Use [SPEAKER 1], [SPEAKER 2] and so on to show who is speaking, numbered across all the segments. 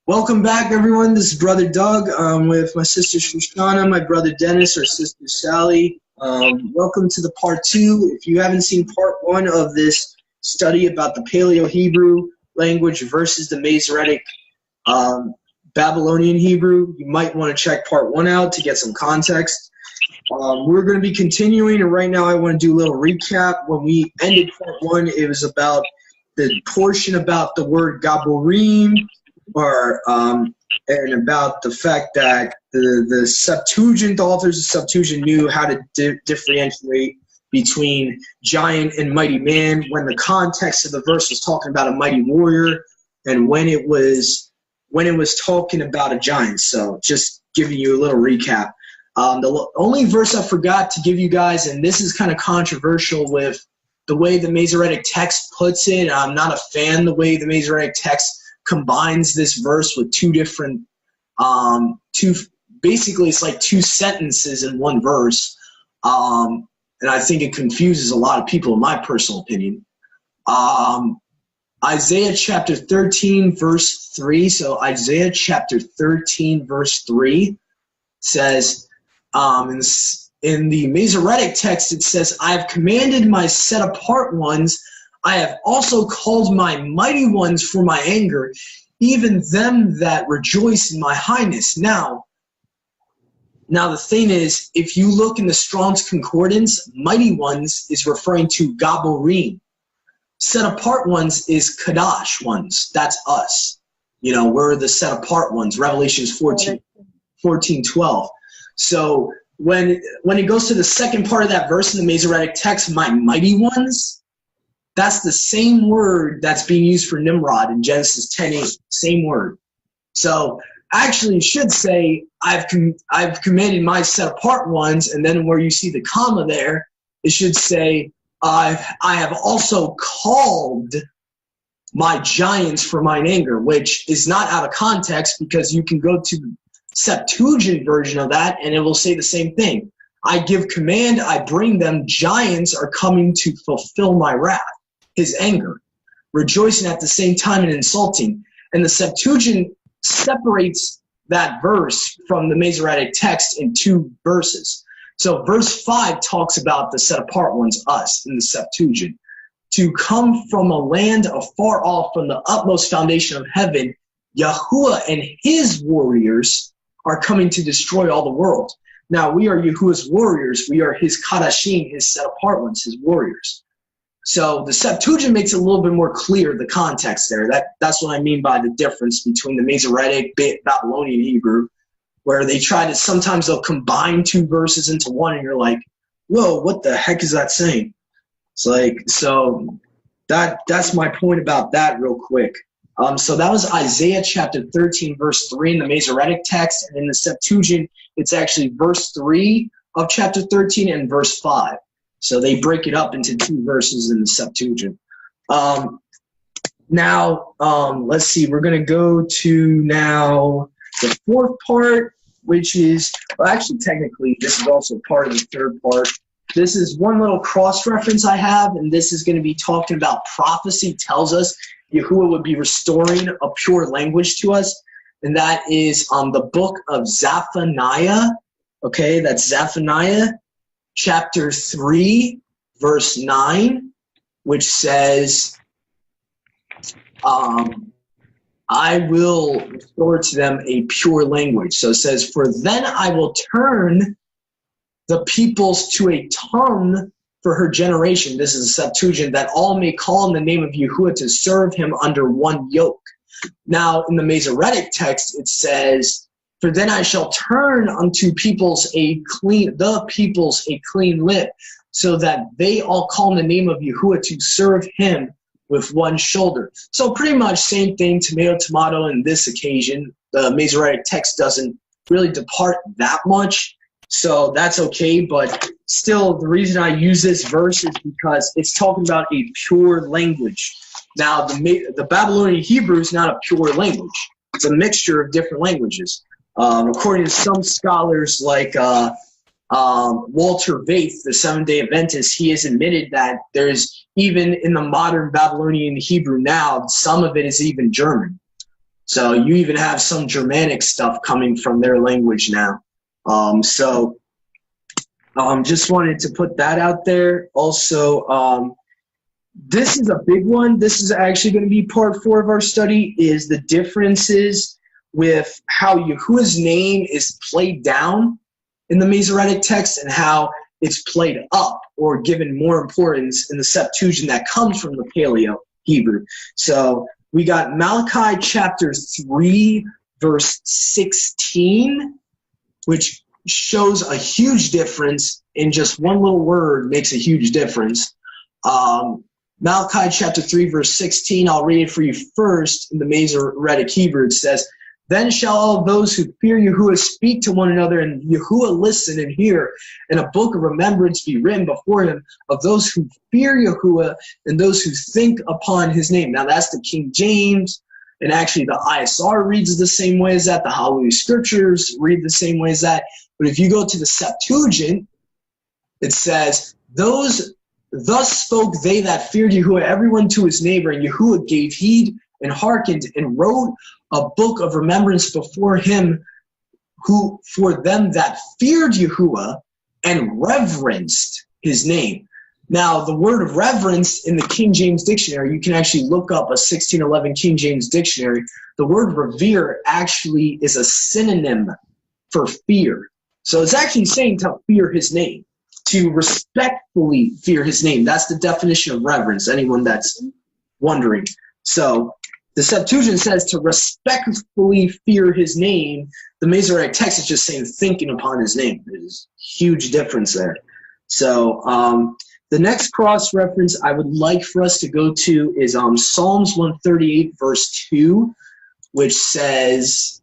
[SPEAKER 1] Welcome back, everyone. This is Brother Doug with my sister Shoshana, my brother Dennis, our sister Sally. Welcome to the Part 2. If you haven't seen Part 1 of this study about the Paleo-Hebrew language versus the Masoretic Babylonian Hebrew, you might want to check Part 1 out to get some context. We're going to be continuing, and right now I want to do a little recap. When we ended Part 1, it was about the portion about the word Gaborim, and about the fact that the Septuagint, the authors of Septuagint knew how to differentiate between giant and mighty man when the context of the verse was talking about a mighty warrior and when it was talking about a giant. So just giving you a little recap. The only verse I forgot to give you guys, and this is kind of controversial with the way the Masoretic text puts it. I'm not a fan the way the Masoretic text combines this verse with two different, basically it's like two sentences in one verse, and I think it confuses a lot of people in my personal opinion. Isaiah chapter 13 verse 3, so Isaiah chapter 13 verse 3 says, in the Masoretic text it says, I have commanded my set apart ones, I have also called my mighty ones for my anger, even them that rejoice in my highness. Now the thing is, if you look in the Strong's Concordance, mighty ones is referring to Gaborim. Set apart ones is Kadash ones. That's us. You know, we're the set apart ones. Revelations 14:12. So when it goes to the second part of that verse in the Masoretic text, my mighty ones, that's the same word that's being used for Nimrod in Genesis 10:8. Same word. So actually, it should say, I've commanded my set apart ones, and then where you see the comma there, it should say, I have also called my giants for mine anger, which is not out of context because you can go to the Septuagint version of that, and it will say the same thing. I give command, I bring them, giants are coming to fulfill my wrath. His anger, rejoicing at the same time and insulting. And the Septuagint separates that verse from the Masoretic text in two verses. So verse 5 talks about the set apart ones, us, in the Septuagint. To come from a land afar off from the utmost foundation of heaven, Yahuwah and his warriors are coming to destroy all the world. Now we are Yahuwah's warriors. We are his Kadashim, his set apart ones, his warriors. So the Septuagint makes it a little bit more clear, the context there. That's what I mean by the difference between the Masoretic, Babylonian Hebrew, where they try to, sometimes they'll combine two verses into one, and you're like, whoa, what the heck is that saying? It's like, so that's my point about that real quick. So that was Isaiah chapter 13, verse 3 in the Masoretic text, and in the Septuagint, it's actually verse 3 of chapter 13 and verse 5. So they break it up into two verses in the Septuagint. Now, let's see. We're going to go to now the fourth part, which is, well, actually, technically, this is also part of the third part. This is one little cross-reference I have, and this is going to be talking about prophecy tells us Yahuwah would be restoring a pure language to us, and that is the book of Zephaniah. Okay, that's Zephaniah chapter 3, verse 9, which says, I will restore to them a pure language. So it says, for then I will turn the peoples to a tongue for her generation. This is a Septuagint, that all may call in the name of Yahuwah to serve him under one yoke. Now, in the Masoretic text, it says, for then I shall turn unto the peoples a clean lip, so that they all call in the name of Yahuwah to serve him with one shoulder. So pretty much same thing, tomato, tomato, in this occasion. The Masoretic text doesn't really depart that much, so that's okay. But still, the reason I use this verse is because it's talking about a pure language. Now, the Babylonian Hebrew is not a pure language. It's a mixture of different languages. According to some scholars like Walter Vaith, the Seventh-day Adventist, he has admitted that there's, even in the modern Babylonian Hebrew now, some of it is even German. So you even have some Germanic stuff coming from their language now. Just wanted to put that out there. Also, this is a big one. This is actually going to be part 4 of our study, is the differences with how Yahuwah's name is played down in the Masoretic text and how it's played up or given more importance in the Septuagint that comes from the Paleo Hebrew. So we got Malachi chapter 3, verse 16, which shows a huge difference in just one little word makes a huge difference. Malachi chapter 3, verse 16, I'll read it for you first in the Masoretic Hebrew. It says, "Then shall all those who fear Yahuwah speak to one another, and Yahuwah listen and hear, and a book of remembrance be written before him of those who fear Yahuwah and those who think upon his name." Now that's the King James, and actually the ISR reads the same way as that. The Hallelujah Scriptures read the same way as that. But if you go to the Septuagint, it says, "Thus spoke they that feared Yahuwah, everyone to his neighbor, and Yahuwah gave heed and hearkened and wrote a book of remembrance before him who for them that feared Yahuwah and reverenced his name." Now, the word reverence in the King James Dictionary, you can actually look up a 1611 King James Dictionary. The word revere actually is a synonym for fear. So it's actually saying to fear his name, to respectfully fear his name. That's the definition of reverence, anyone that's wondering. So the Septuagint says to respectfully fear his name. The Masoretic text is just saying thinking upon his name. There's a huge difference there. So the next cross-reference I would like for us to go to is Psalms 138, verse 2, which says,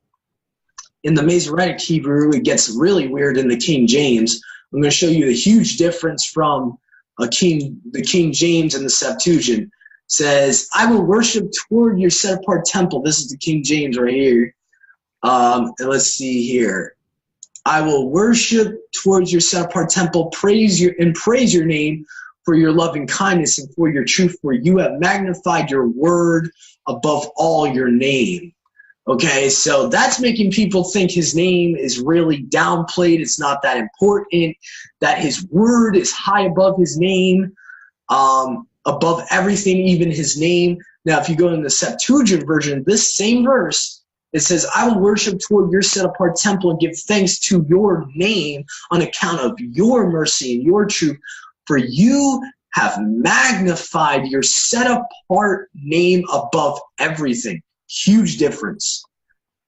[SPEAKER 1] in the Masoretic Hebrew, it gets really weird in the King James. I'm going to show you the huge difference from the King James and the Septuagint. Says, "I will worship toward your set-apart temple." This is the King James right here. And let's see here. "I will worship towards your set-apart temple, praise your name for your loving kindness and for your truth, for you have magnified your word above all your name." Okay, so that's making people think his name is really downplayed. It's not that important, that his word is high above his name, above everything, even his name. Now, if you go in the Septuagint version, this same verse, it says, "I will worship toward your set-apart temple and give thanks to your name on account of your mercy and your truth, for you have magnified your set-apart name above everything." Huge difference.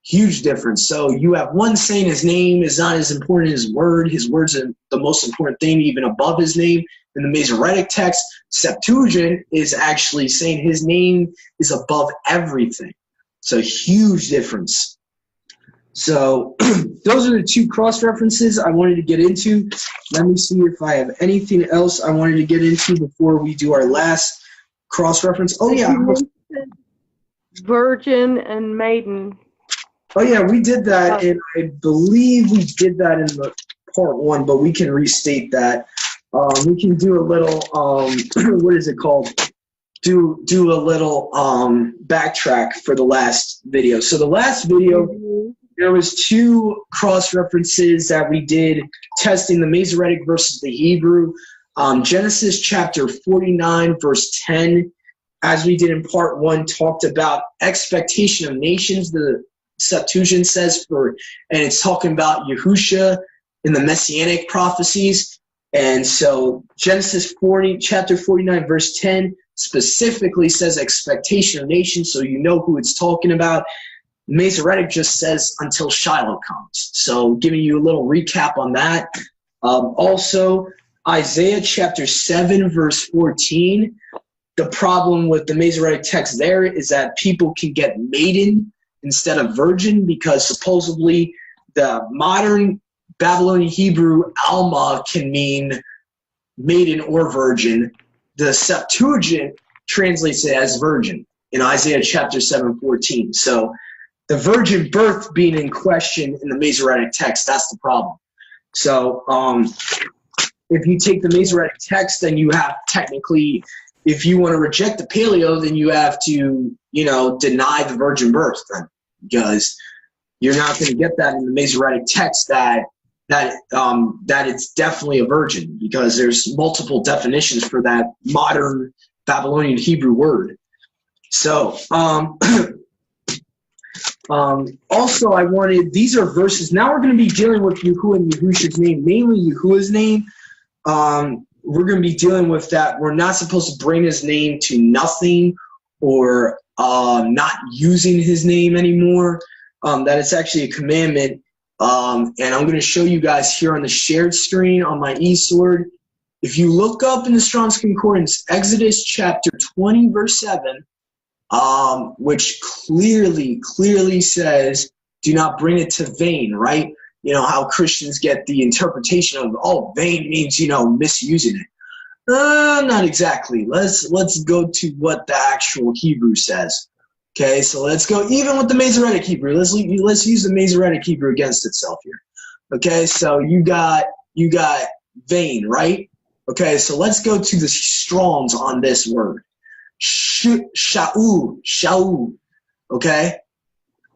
[SPEAKER 1] Huge difference. So you have one saying his name is not as important as his word. His word's the most important thing, even above his name. In the Masoretic text, Septuagint is actually saying his name is above everything. So huge difference. So those are the two cross-references I wanted to get into. Let me see if I have anything else I wanted to get into before we do our last cross-reference. Oh, yeah.
[SPEAKER 2] Virgin and maiden.
[SPEAKER 1] Oh, yeah, we did that, and I believe we did that in the part 1, but we can restate that. We can do a little, what is it called? Do a little backtrack for the last video. So the last video, there was 2 cross-references that we did testing the Masoretic versus the Hebrew. Genesis chapter 49, verse 10, as we did in part 1, talked about expectation of nations. The Septuagint says and it's talking about Yahusha in the Messianic prophecies. And so Genesis chapter 49, verse 10 specifically says expectation of nations, so you know who it's talking about. Masoretic just says until Shiloh comes. So giving you a little recap on that. Also, Isaiah chapter 7, verse 14. The problem with the Masoretic text there is that people can get maiden instead of virgin, because supposedly the modern Babylonian Hebrew Alma can mean maiden or virgin. The Septuagint translates it as virgin in Isaiah chapter 7:14. So the virgin birth being in question in the Masoretic text, that's the problem. So if you take the Masoretic text, then you have technically, if you want to reject the Paleo, then you have to, deny the virgin birth then. because you're not going to get that in the Masoretic text that it's definitely a virgin, because there's multiple definitions for that modern Babylonian Hebrew word. So also I wanted, these are verses. Now we're going to be dealing with Yahuwah and Yahusha's name, mainly Yahuwah's name. We're going to be dealing with that. We're not supposed to bring his name to nothing, or not using his name anymore. That it's actually a commandment. And I'm going to show you guys here on the shared screen on my eSword. If you look up in the Strong's Concordance, Exodus chapter 20, verse 7, which clearly says, do not bring it to vain, right? You know, how Christians get the interpretation of, oh, vain means, you know, misusing it. Not exactly. Let's go to what the actual Hebrew says. Okay, so let's go even with the Masoretic Hebrew. Let's use the Masoretic Hebrew against itself here. Okay, so you got vain, right? Okay, so let's go to the Strongs on this word. Sha'u. Okay,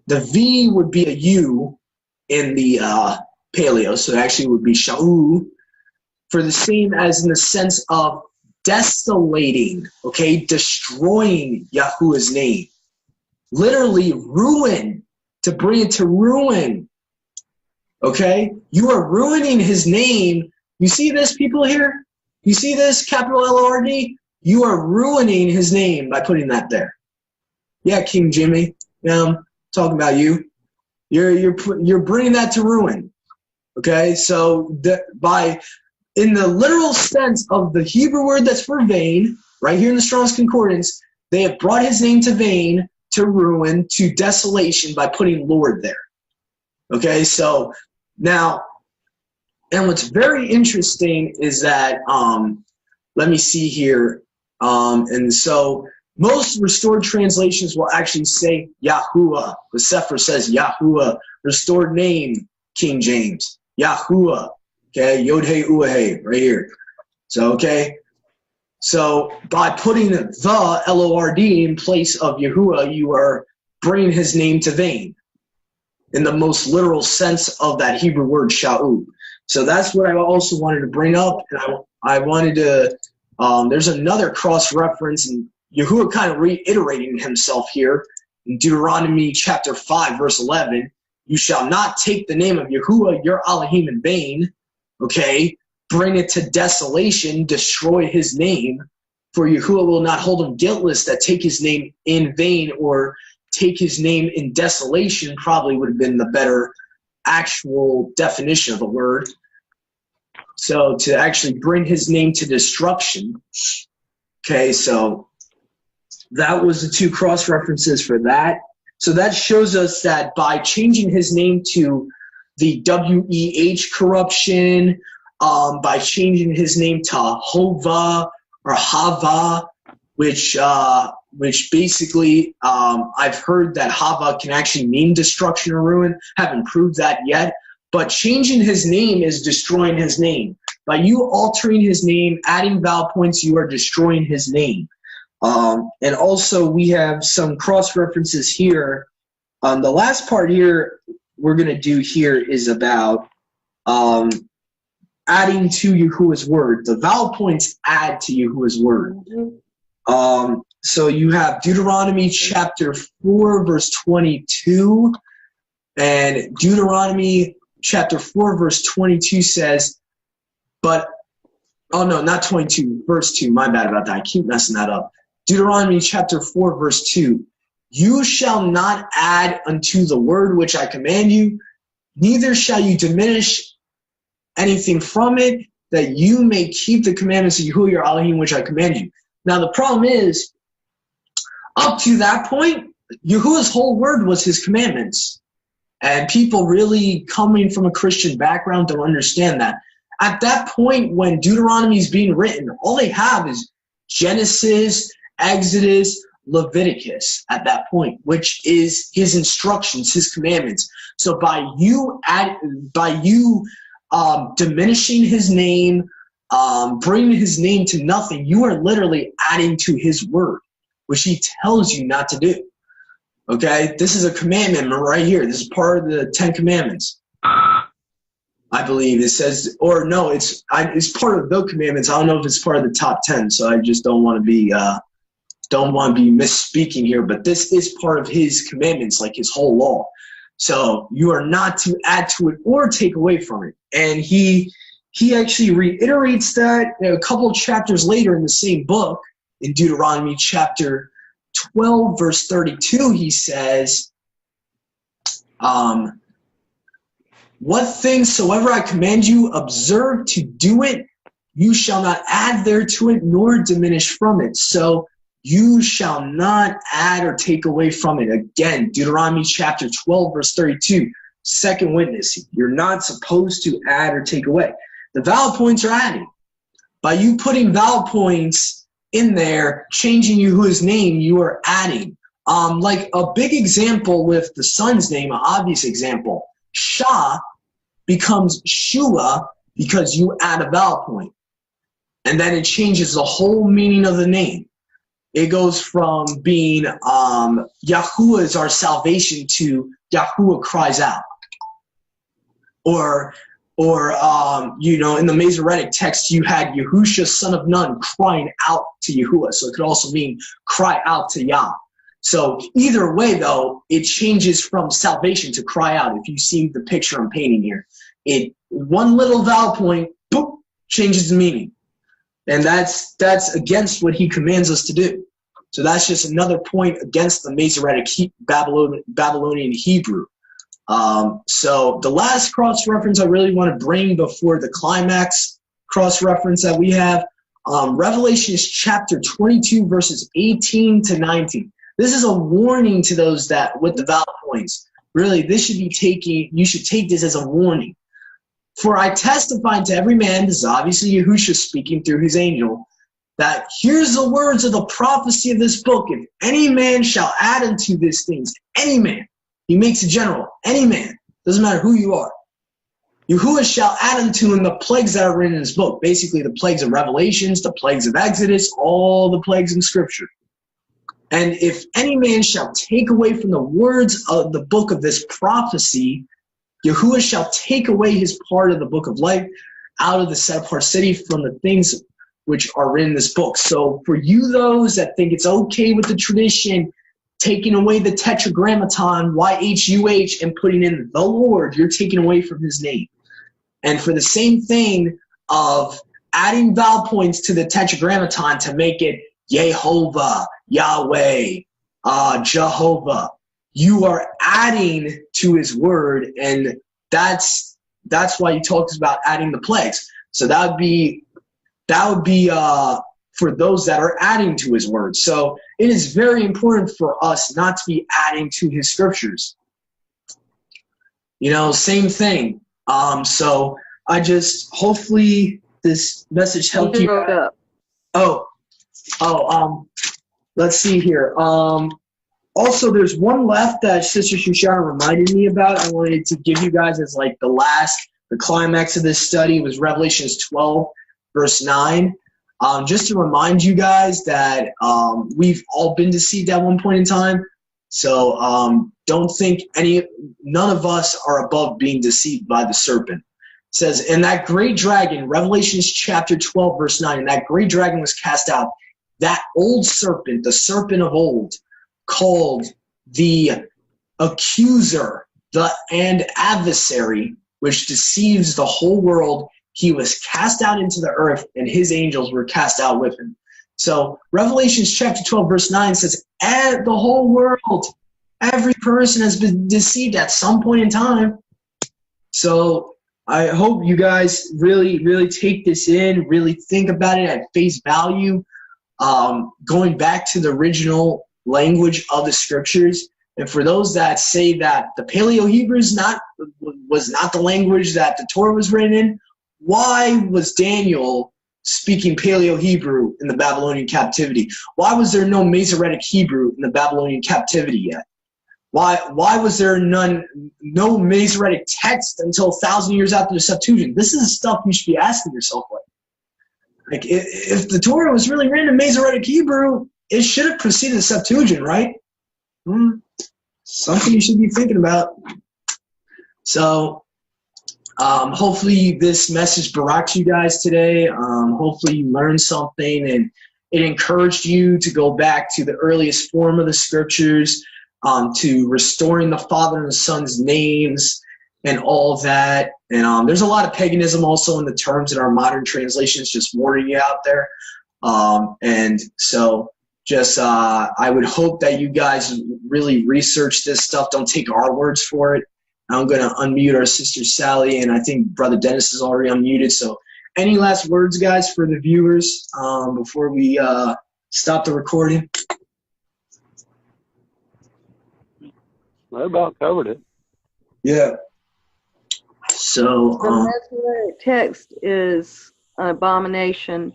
[SPEAKER 1] the V would be a U in the Paleo, so it actually would be Sha'u, for the same as in the sense of desolating, okay, destroying Yahuwah's name. Literally ruin, to bring it to ruin. Okay? You are ruining his name. You see this, people here? You see this, capital L-O-R-D? You are ruining his name by putting that there. Yeah, King Jimmy. Yeah, I'm talking about you. You're bringing that to ruin. Okay? So in the literal sense of the Hebrew word that's for vain, right here in the Strong's Concordance, they have brought his name to vain, to ruin, to desolation by putting Lord there. Okay, so now, and what's very interesting is that, let me see here, and so most restored translations will actually say Yahuwah. The Sefer says Yahuwah, restored name, King James, Yahuwah. Okay, Yod-He, Uah-He, right here. So, okay. So by putting the L-O-R-D in place of Yahuwah, you are bringing his name to vain in the most literal sense of that Hebrew word sha'u. So that's what I also wanted to bring up. And I wanted to, there's another cross-reference, and Yahuwah kind of reiterating himself here in Deuteronomy chapter 5, verse 11. You shall not take the name of Yahuwah, your Elohim, in vain. Okay? Bring it to desolation, destroy his name, for Yahuwah will not hold him guiltless that take his name in vain, or take his name in desolation probably would have been the better actual definition of the word. So to actually bring his name to destruction. Okay, so that was the two cross references for that. So that shows us that by changing his name to the W-E-H corruption, by changing his name to Hova or Hava, which basically I've heard that Hava can actually mean destruction or ruin. Haven't proved that yet, but changing his name is destroying his name. By you altering his name, adding vowel points, you are destroying his name. And also we have some cross references here. The last part here we're going to do here is about adding to Yahuwah's word. The vowel points add to Yahuwah's word. So you have Deuteronomy chapter 4, verse 22. And Deuteronomy chapter 4, verse 22 says, oh no, not 22, verse 2. My bad about that. I keep messing that up. Deuteronomy chapter 4, verse 2. You shall not add unto the word which I command you, neither shall you diminish anything from it, that you may keep the commandments of Yahuwah your Elohim, which I command you. Now the problem is, up to that point, Yahuwah's whole word was his commandments. And people really coming from a Christian background don't understand that. At that point, when Deuteronomy is being written, all they have is Genesis, Exodus, Leviticus at that point, which is his instructions, his commandments. So by you diminishing his name, bringing his name to nothing, you are literally adding to his word, which he tells you not to do. Okay, this is a commandment right here. This is part of the 10 Commandments. I believe it says, or no, it's part of the commandments. I don't know if it's part of the top 10, so I just don't want to be misspeaking here. But this is part of his commandments, like his whole law. So you are not to add to it or take away from it. And he actually reiterates that a couple of chapters later in the same book, in Deuteronomy chapter 12, verse 32. He says, what things soever I command you, observe to do it. You shall not add thereto it, nor diminish from it. So you shall not add or take away from it. Again, Deuteronomy chapter 12, verse 32. Second witness, you're not supposed to add or take away. The vowel points are adding. By you putting vowel points in there, changing Yahuwah's name, you are adding. Like a big example with the son's name, an obvious example. Shah becomes Shua because you add a vowel point. And then it changes the whole meaning of the name. It goes from being Yahuwah is our salvation to Yahuwah cries out. Or in the Masoretic text, you had Yahusha, son of Nun, crying out to Yahuwah. So it could also mean cry out to Yah. So either way, though, it changes from salvation to cry out. If you see the picture I'm painting here, one little vowel point, boop, changes the meaning. And that's against what he commands us to do. So that's just another point against the Masoretic Babylonian Hebrew. So the last cross-reference I really want to bring before the climax cross-reference that we have, Revelation chapter 22, verses 18 to 19. This is a warning to those that with the vowel points. Really, you should take this as a warning. For I testify to every man, this is obviously Yahushua speaking through his angel, that here's the words of the prophecy of this book. If any man shall add unto these things, any man, he makes it general, any man, doesn't matter who you are, Yahuwah shall add unto him the plagues that are written in this book. Basically, the plagues of Revelations, the plagues of Exodus, all the plagues in Scripture. And if any man shall take away from the words of the book of this prophecy, Yahuwah shall take away his part of the book of life out of the set-apart city from the things which are written in this book. So for you, those that think it's okay with the tradition, taking away the tetragrammaton, YHUH, and putting in the Lord, you're taking away from his name. And for the same thing of adding vowel points to the tetragrammaton to make it Yehovah, Yahweh, Jehovah, you are adding to his word, and that's why he talks about adding the plagues. So that would be for those that are adding to his word. So it is very important for us not to be adding to his scriptures. Same thing. So I just, hopefully this message helped you.
[SPEAKER 2] Up.
[SPEAKER 1] Let's see here. Also, there's one left that Sister Shoshana reminded me about. I wanted to give you guys as like the climax of this study was Revelations 12, verse 9. Just to remind you guys that we've all been deceived at one point in time. So don't think none of us are above being deceived by the serpent. It says, and that great dragon, Revelations chapter 12, verse 9, and that great dragon was cast out, that old serpent, the serpent of old, called the accuser, and adversary, which deceives the whole world. He was cast out into the earth, and his angels were cast out with him. So Revelations chapter 12, verse 9 says, the whole world, every person has been deceived at some point in time. So I hope you guys really, really take this in, really think about it at face value, going back to the original language of the scriptures. And for those that say that the Paleo Hebrew was not the language that the Torah was written in, why was Daniel speaking Paleo Hebrew in the Babylonian captivity? Why was there no Masoretic Hebrew in the Babylonian captivity yet? Why was there no Masoretic text until 1,000 years after the Septuagint? This is the stuff you should be asking yourself. Like if the Torah was really written in Masoretic Hebrew, it should have preceded the Septuagint, right? something you should be thinking about. So hopefully this message brought you guys today. Hopefully you learned something and it encouraged you to go back to the earliest form of the scriptures, to restoring the Father and the Son's names and all of that. And there's a lot of paganism also in the terms in our modern translations, just warning you out there. And so just I would hope that you guys really research this stuff. Don't take our words for it. I'm going to unmute our sister Sally, and I think Brother Dennis is already unmuted. So any last words, guys, for the viewers before we stop the recording?
[SPEAKER 2] I about covered it.
[SPEAKER 1] Yeah. So
[SPEAKER 3] the Masoretic text is an abomination.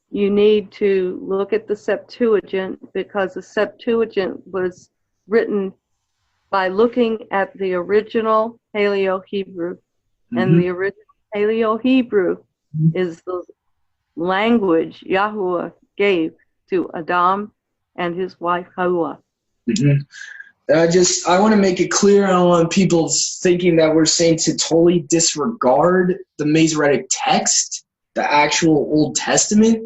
[SPEAKER 3] You need to look at the Septuagint, because the Septuagint was written by looking at the original Paleo-Hebrew. And the original Paleo-Hebrew is the language Yahweh gave to Adam and his wife Hawa.
[SPEAKER 1] I want to make it clear. I don't want people thinking that we're saying to totally disregard the Masoretic text, the actual Old Testament,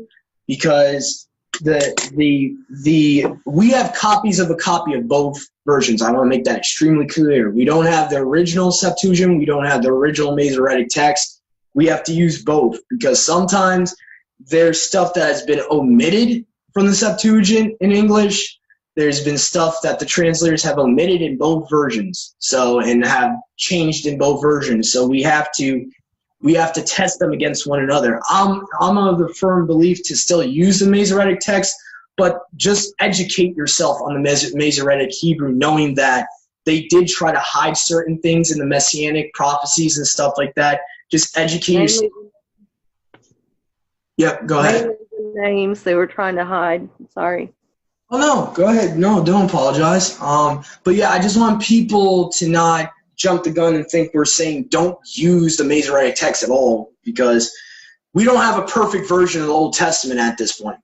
[SPEAKER 1] because we have copies of a copy of both versions. I want to make that extremely clear. We don't have the original Septuagint. We don't have the original Masoretic text. We have to use both, because sometimes there's stuff that has been omitted from the Septuagint in English. There's been stuff that the translators have omitted in both versions, and have changed in both versions. So we have to test them against one another. I'm of the firm belief to still use the Masoretic text, but just educate yourself on the Masoretic Hebrew, knowing that they did try to hide certain things in the Messianic prophecies and stuff like that. Just educate yourself. Yep, go ahead.
[SPEAKER 3] The names they were trying to hide. Sorry.
[SPEAKER 1] Oh, no, go ahead. No, don't apologize. But yeah, I just want people to not jump the gun and think we're saying don't use the Masoretic text at all, because we don't have a perfect version of the Old Testament at this point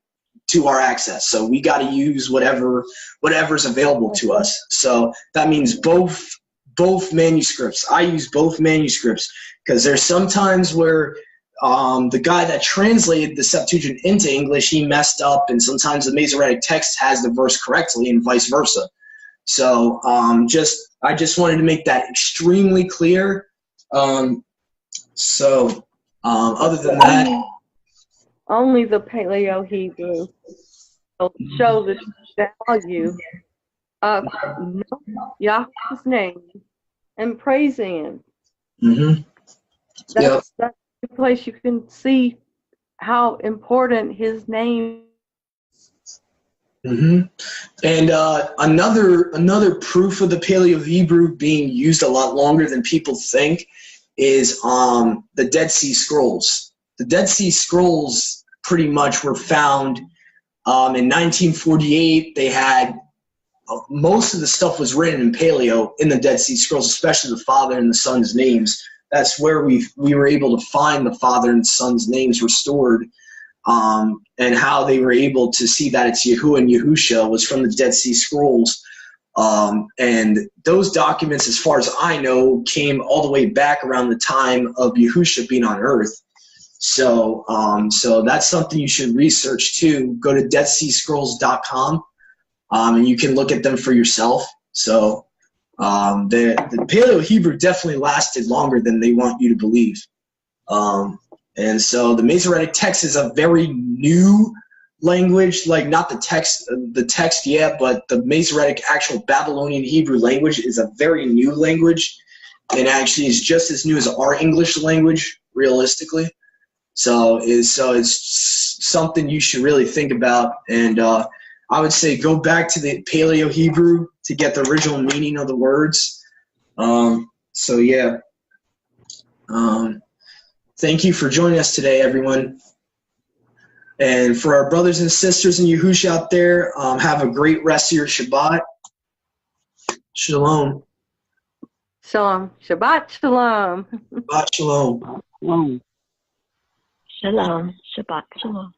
[SPEAKER 1] to our access. So we got to use whatever's available to us. So that means both manuscripts. I use both manuscripts, because there's sometimes where the guy that translated the Septuagint into English, he messed up, and sometimes the Masoretic text has the verse correctly and vice versa. So I just wanted to make that extremely clear. Other than that,
[SPEAKER 3] only the Paleo-Hebrew will show the value of Yahweh's name and praising Him. That's the place you can see how important His name is.
[SPEAKER 1] And another proof of the Paleo-Hebrew being used a lot longer than people think is the Dead Sea Scrolls. The Dead Sea Scrolls pretty much were found in 1948. They had most of the stuff was written in Paleo in the Dead Sea Scrolls, especially the Father and the Son's names. That's where we were able to find the Father and Son's names restored. And how they were able to see that it's Yahuwah and Yahusha was from the Dead Sea Scrolls. And those documents, as far as I know, came all the way back around the time of Yahusha being on earth. So that's something you should research too. Go to deadseascrolls.com, and you can look at them for yourself. So the Paleo-Hebrew definitely lasted longer than they want you to believe. And so the Masoretic text is a very new language, like not the text yet, but the Masoretic actual Babylonian Hebrew language is a very new language, and actually is just as new as our English language, realistically. So it's something you should really think about. And I would say go back to the Paleo-Hebrew to get the original meaning of the words. So yeah. Thank you for joining us today, everyone. And for our brothers and sisters in Yahushua out there, have a great rest of your Shabbat. Shalom.
[SPEAKER 3] Shalom. Shabbat shalom.
[SPEAKER 1] Shabbat shalom.
[SPEAKER 2] Shalom.
[SPEAKER 4] Shalom. Shabbat shalom.